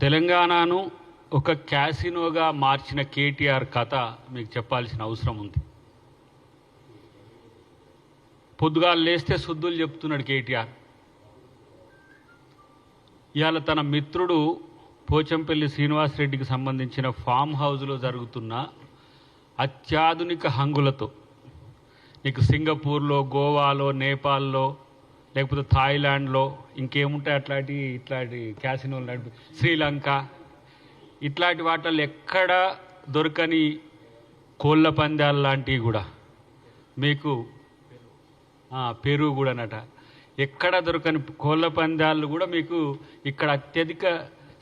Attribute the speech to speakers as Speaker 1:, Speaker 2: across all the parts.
Speaker 1: తెలంగాణను ఒక క్యాసినోగా మార్చిన కేటీఆర్ కథ మీకు చెప్పాల్సిన అవసరం ఉంది. పొద్దుగాలు లేస్తే శుద్ధులు చెప్తున్నాడు కేటీఆర్. ఇవాళ తన మిత్రుడు పోచంపల్లి శ్రీనివాసరెడ్డికి సంబంధించిన ఫామ్ హౌస్లో జరుగుతున్న అత్యాధునిక హంగులతో నీకు సింగపూర్లో, గోవాలో, నేపాల్లో, లేకపోతే థాయిలాండ్లో ఇంకేముంటాయి ఇట్లాంటి క్యాసినోలు నడిపి, శ్రీలంక, ఇట్లాంటి వాటిల్లో ఎక్కడ దొరకని కోళ్ళ పందాలు లాంటివి కూడా మీకు పెరుగు కూడా నట ఎక్కడ దొరకని కోళ్ళ పందాలు కూడా మీకు ఇక్కడ అత్యధిక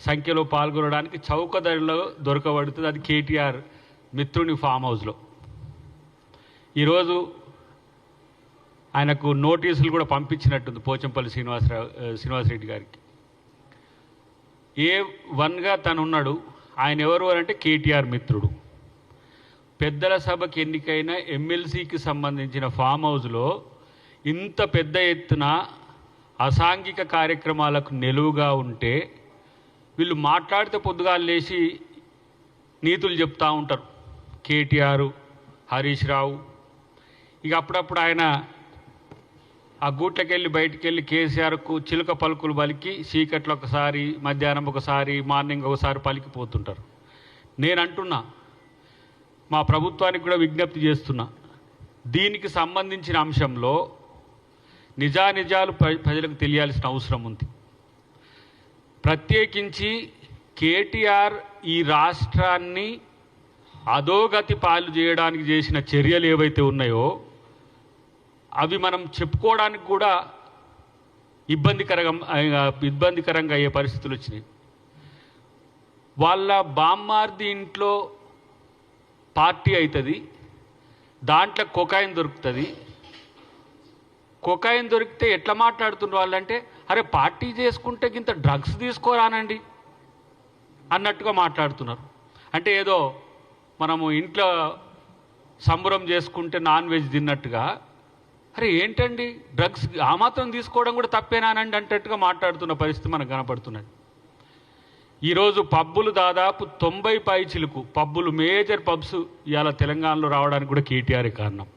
Speaker 1: సంఖ్యలో పాల్గొనడానికి చౌక ధరలో దొరకబడుతుంది. అది కేటీఆర్ మిత్రుని ఫామ్ హౌస్లో. ఈరోజు ఆయనకు నోటీసులు కూడా పంపించినట్టుంది పోచంపల్లి శ్రీనివాసరెడ్డి గారికి. A1గా తను ఉన్నాడు. ఆయన ఎవరు అంటే కేటీఆర్ మిత్రుడు. పెద్దల సభకి ఎన్నికైన ఎమ్మెల్సీకి సంబంధించిన ఫామ్ హౌస్లో ఇంత పెద్ద ఎత్తున అసాంఘిక కార్యక్రమాలకు నిలువుగా ఉంటే వీళ్ళు మాట్లాడితే పొద్దుగాలు లేచి నీతులు చెప్తూ ఉంటారు. కేటీఆర్, హరీష్ రావు, ఇక అప్పుడప్పుడు ఆయన ఆ గూట్లకెళ్ళి బయటికి వెళ్ళి కేసీఆర్కు చిలుక పలుకులు పలికి చీకట్లో ఒకసారి, మధ్యాహ్నం ఒకసారి, మార్నింగ్ ఒకసారి పలికిపోతుంటారు. నేను అంటున్నా, మా ప్రభుత్వానికి కూడా విజ్ఞప్తి చేస్తున్నా, దీనికి సంబంధించిన అంశంలో నిజానిజాలు ప్రజలకు తెలియాల్సిన అవసరం ఉంది. ప్రత్యేకించి కేటీఆర్ ఈ రాష్ట్రాన్ని అధోగతి పాలు చేయడానికి చేసిన చర్యలు ఏవైతే ఉన్నాయో అవి మనం చెప్పుకోవడానికి కూడా ఇబ్బందికరంగా అయ్యే పరిస్థితులు వచ్చినాయి. వాళ్ళ బామ్మార్ది ఇంట్లో పార్టీ అవుతుంది, దాంట్లో కొకాయిన్ దొరుకుతుంది. కొకాయిన్ దొరికితే ఎట్లా మాట్లాడుతున్నారు వాళ్ళంటే, అరే పార్టీ చేసుకుంటే ఇంత డ్రగ్స్ తీసుకోరానండి అన్నట్టుగా మాట్లాడుతున్నారు. అంటే ఏదో మనము ఇంట్లో సంబరం చేసుకుంటే నాన్ వెజ్ తిన్నట్టుగా, అరే ఏంటండి డ్రగ్స్ ఆ మాత్రం తీసుకోవడం కూడా తప్పేనానండి అంటట్టుగా మాట్లాడుతున్న పరిస్థితి మనకు కనపడుతున్నది. ఈరోజు పబ్బులు దాదాపు 90 పైచిలకు పబ్బులు, మేజర్ పబ్స్ ఇవాళ తెలంగాణలో రావడానికి కూడా కేటీఆర్ కారణం.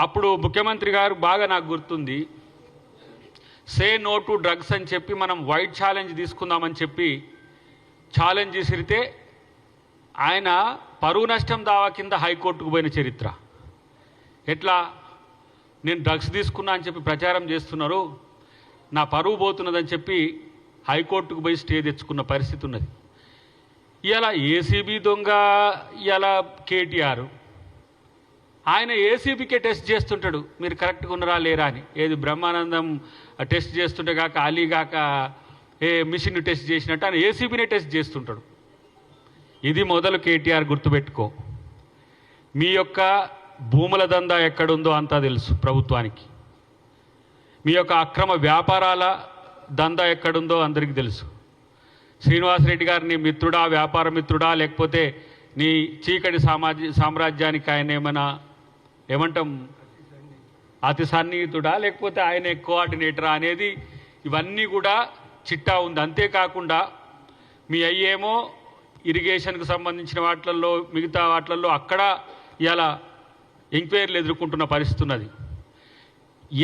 Speaker 1: అప్పుడు ముఖ్యమంత్రి గారు బాగా నాకు గుర్తుంది, సే నో టు డ్రగ్స్ అని చెప్పి మనం వైట్ ఛాలెంజ్ తీసుకుందామని చెప్పి ఛాలెంజ్ చేసిరితే ఆయన పరువు నష్టం దావా కింద హైకోర్టుకు పోయిన చరిత్ర. ఎట్లా నేను డ్రగ్స్ తీసుకున్నా అని చెప్పి ప్రచారం చేస్తున్నారు, నా పరువు పోతున్నదని చెప్పి హైకోర్టుకు పోయి స్టే తెచ్చుకున్న పరిస్థితి ఉన్నది. ఇలా ఏసీబీ దొంగ, ఇలా కేటీఆర్ ఆయన ఏసీబీకే టెస్ట్ చేస్తుంటాడు, మీరు కరెక్ట్గా ఉన్నారా లేరా అని. ఏది బ్రహ్మానందం టెస్ట్ చేస్తుంటే కాక, అలీ కాక ఏ మిషన్ టెస్ట్ చేసినట్టు ఆయన ఏసీబీనే టెస్ట్ చేస్తుంటాడు. ఇది మొదలు కేటీఆర్ గుర్తుపెట్టుకో. మీ యొక్క భూముల దందా ఎక్కడుందో అంతా తెలుసు ప్రభుత్వానికి. మీ యొక్క అక్రమ వ్యాపారాల దందా ఎక్కడుందో అందరికీ తెలుసు. శ్రీనివాసరెడ్డి గారు నీ మిత్రుడా, వ్యాపార మిత్రుడా, లేకపోతే నీ చీకటి సామ్రాజ్యానికి ఆయన ఏమంటాం అతి సన్నిహితుడా, లేకపోతే ఆయన కోఆర్డినేటరా అనేది ఇవన్నీ కూడా చిట్టా ఉంది. అంతేకాకుండా మీ అయ్యేమో ఇరిగేషన్కు సంబంధించిన వాటిల్లో, మిగతా వాటిల్లో అక్కడ ఇలా ఎంక్వైరీలు ఎదుర్కొంటున్న పరిస్థితి ఉన్నది.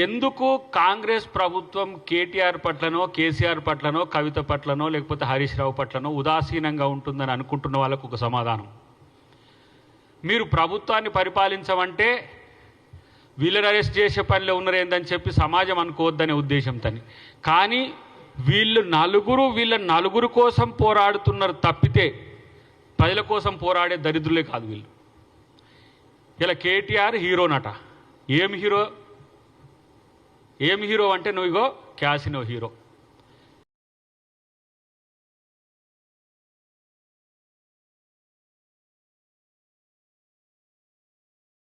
Speaker 1: ఎందుకు కాంగ్రెస్ ప్రభుత్వం కేటీఆర్ పట్లనో, కేసీఆర్ పట్లనో, కవిత పట్లనో, లేకపోతే హరీష్ రావు పట్లనో ఉదాసీనంగా ఉంటుందని అనుకుంటున్న వాళ్ళకు ఒక సమాధానం. మీరు ప్రభుత్వాన్ని పరిపాలించమంటే వీళ్ళని అరెస్ట్ చేసే పనిలో ఉన్నారేందని చెప్పి సమాజం అనుకోవద్దనే ఉద్దేశంతో. కానీ వీళ్ళ నలుగురు కోసం పోరాడుతున్నారు తప్పితే ప్రజల కోసం పోరాడే దరిద్రులే కాదు వీళ్ళు. ఇలా కేటీఆర్ హీరోనట. ఏం హీరో అంటే నువ్వు ఇగో క్యాసినో హీరో.